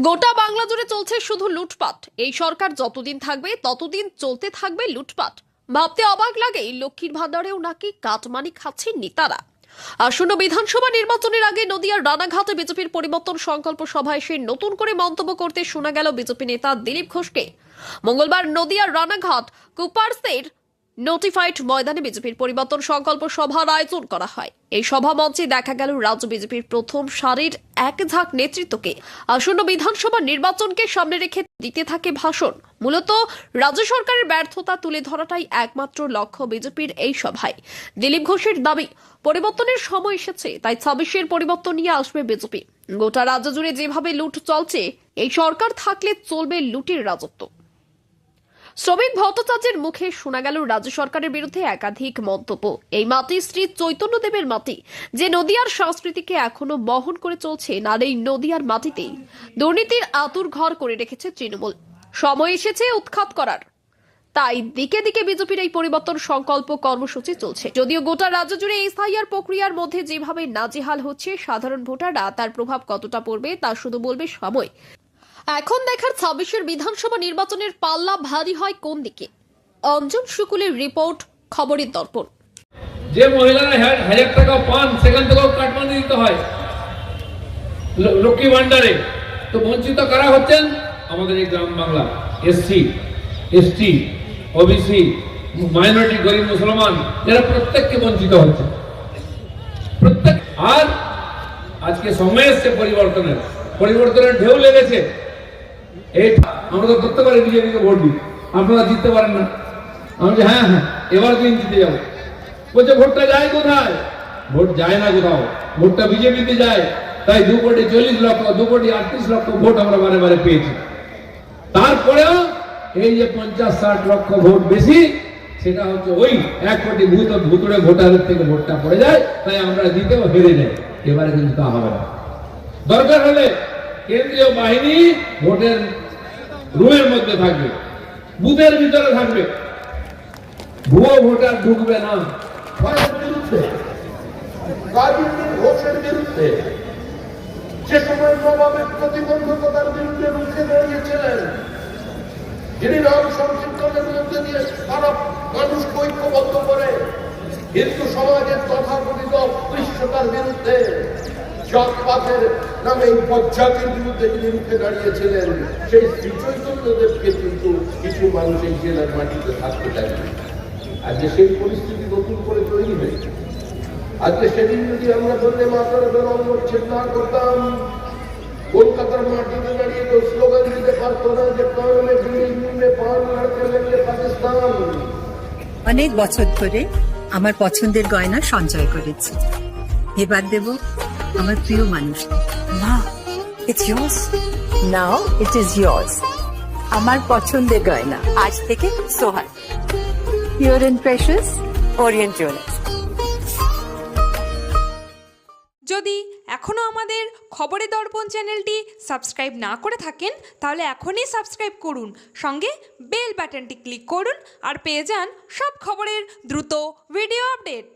গোটা বাংলা জুড়ে চলছে শুধু লুটপাট। এই সরকার যতদিন থাকবে ততদিন চলতে থাকবে লুটপাট। ভাবতে অবাক লাগে লক্ষ্মীর ভান্ডারেও নাকি কাটমানি খাচ্ছেন নেতারা। আসন্ন বিধানসভা নির্বাচনের আগে নদিয়ার রানাঘাটে বিজেপির পরিবর্তন সংকল্প সভায় এসে নতুন করে মন্তব্য করতে শোনা গেল বিজেপি নেতা দিলীপ ঘোষকে। মঙ্গলবার নদিয়ার রানাঘাট কুপারসের নোটিফাইড ময়দানে বিজেপির পরিবর্তন সংকল্প সভার আয়োজন করা হয়। এই সভা মঞ্চে দেখা গেল রাজ্য বিজেপির প্রথম সারির এক ঝাঁক নেতৃত্বকে আসন্ন বিধানসভা নির্বাচনকে সামনে রেখে দিতে থাকে ভাষণ। মূলত রাজ্য সরকারের ব্যর্থতা তুলে ধরাটাই একমাত্র লক্ষ্য বিজেপির এই সভায়। দিলীপ ঘোষের দাবি, পরিবর্তনের সময় এসেছে, তাই ২৬-এর পরিবর্তন নিয়ে আসবে বিজেপি। গোটা রাজ্য জুড়ে যেভাবে লুট চলছে, এই সরকার থাকলে চলবে লুটের রাজত্ব। শ্রমিক ভট্টাচার্যের মুখে শোনা গেল রাজ্য সরকারের বিরুদ্ধে একাধিক মন্তব্য। এই মাটি শ্রী চৈতন্যদেবের মাটি, যে নদিয়ার সংস্কৃতিকে এখনো বহন করে চলছে, আর এই নদিয়ার মাটিতেই দুর্নীতির আতুর ঘর করে রেখেছে তৃণমূল। সময় এসেছে উৎখাত করার। তাই দিকে দিকে বিজেপির এই পরিবর্তন সংকল্প কর্মসূচি চলছে। যদিও গোটা রাজ্য জুড়ে এসআইআর প্রক্রিয়ার মধ্যে যেভাবে নাজেহাল হচ্ছে সাধারণ ভোটাররা, তার প্রভাব কতটা পড়বে তা শুধু বলবে সময়। এখন দেখার ২৬-এর বিধানসভা নির্বাচনের পাল্লা ভারী হয় কোন দিকে। অঞ্জন শুকুলের রিপোর্ট, খবরের দর্পণ। যে মহিলারা ১০০০ টাকা পান, সেখান থেকেও কাটমানি দিতে হয় লক্ষ্মী ভান্ডারে। তো বঞ্চিত কারা হচ্ছেন? আমাদের এই গ্রাম Bangla SC, ST, OBC, minority, গরিব মুসলমান, এরা প্রত্যেককে বঞ্চিত হচ্ছে প্রত্যেক। আর আজকে সময় এসছে পরিবর্তনের ঢেউ লেগেছে। এই আমরা তো করতে পারি বিজেপিকে ভোট দিই, আপনারা জিততে পারেন না। আমি যে হ্যাঁ এবার দিন জিতে যাবো। বলছে ভোটটা যায় কোথায়? ভোট যায় না কোথাও, ভোটটা বিজেপিতে যায়। তাই 2,40,00,000, 2,38,00,000 ভোট আমরা বারে বারে পেয়েছি। তারপরেও এই যে 50-60 লক্ষ ভোট বেশি, সেটা হচ্ছে ওই 1 কোটি ভুতুড়ে ভোটারের থেকে ভোটটা পড়ে যায়। তাই আমরা জিতেও হেরে যাই। এবারে কিন্তু তা হবে না। দরকার হলে কেন্দ্রীয় বাহিনী ভোটের রুমের মধ্যে থাকবে, বুথের ভিতরে থাকবে, ভুয়ো ভোটার ঢুকবে না। ঘোষের বিরুদ্ধে যে সময় নবাবের প্রতিবন্ধকতার বিরুদ্ধে রুখে দাঁড়িয়েছিলেন, যিনি নাম সংকীর্তনের মধ্যে দিয়ে সারা মানুষকে ঐক্যবদ্ধ করে হিন্দু সমাজের তথাকথিত অস্পৃশ্যতার বিরুদ্ধে, জাতপাতের নামে এই বজ্জাতির বিরুদ্ধে যিনি রুখে দাঁড়িয়েছিলেন, সেই শ্রী চৈতন্যদেবকে কিন্তু কিছু মানুষ এই জেলার মাটিতে থাকতে চাইবে। আজকে সেই পরিস্থিতি নতুন করে তৈরি হয়েছে। আজকে সেদিন যদি আমরা বললে মাতারা অনুচ্ছেদ না করতাম, কলকাতার মাটিতে দাঁড়িয়ে কেউ স্লোগান দিতে পারতো না যে পাকিস্তান। অনেক বছর ধরে আমার পছন্দের গয়না সঞ্চয় করেছি, এবার দেব আমার প্রিয় মানুষ। না, it's yours. Now it is yours. আমার পছন্দের গয়না আজ থেকে সোহান, pure and precious, Orient Jewellers. যদি এখনও আমাদের খবরের দর্পণ চ্যানেলটি সাবস্ক্রাইব না করে থাকেন, তাহলে এখনই সাবস্ক্রাইব করুন, সঙ্গে বেল বাটনটি ক্লিক করুন আর পেয়ে যান সব খবরের দ্রুত ভিডিও আপডেট।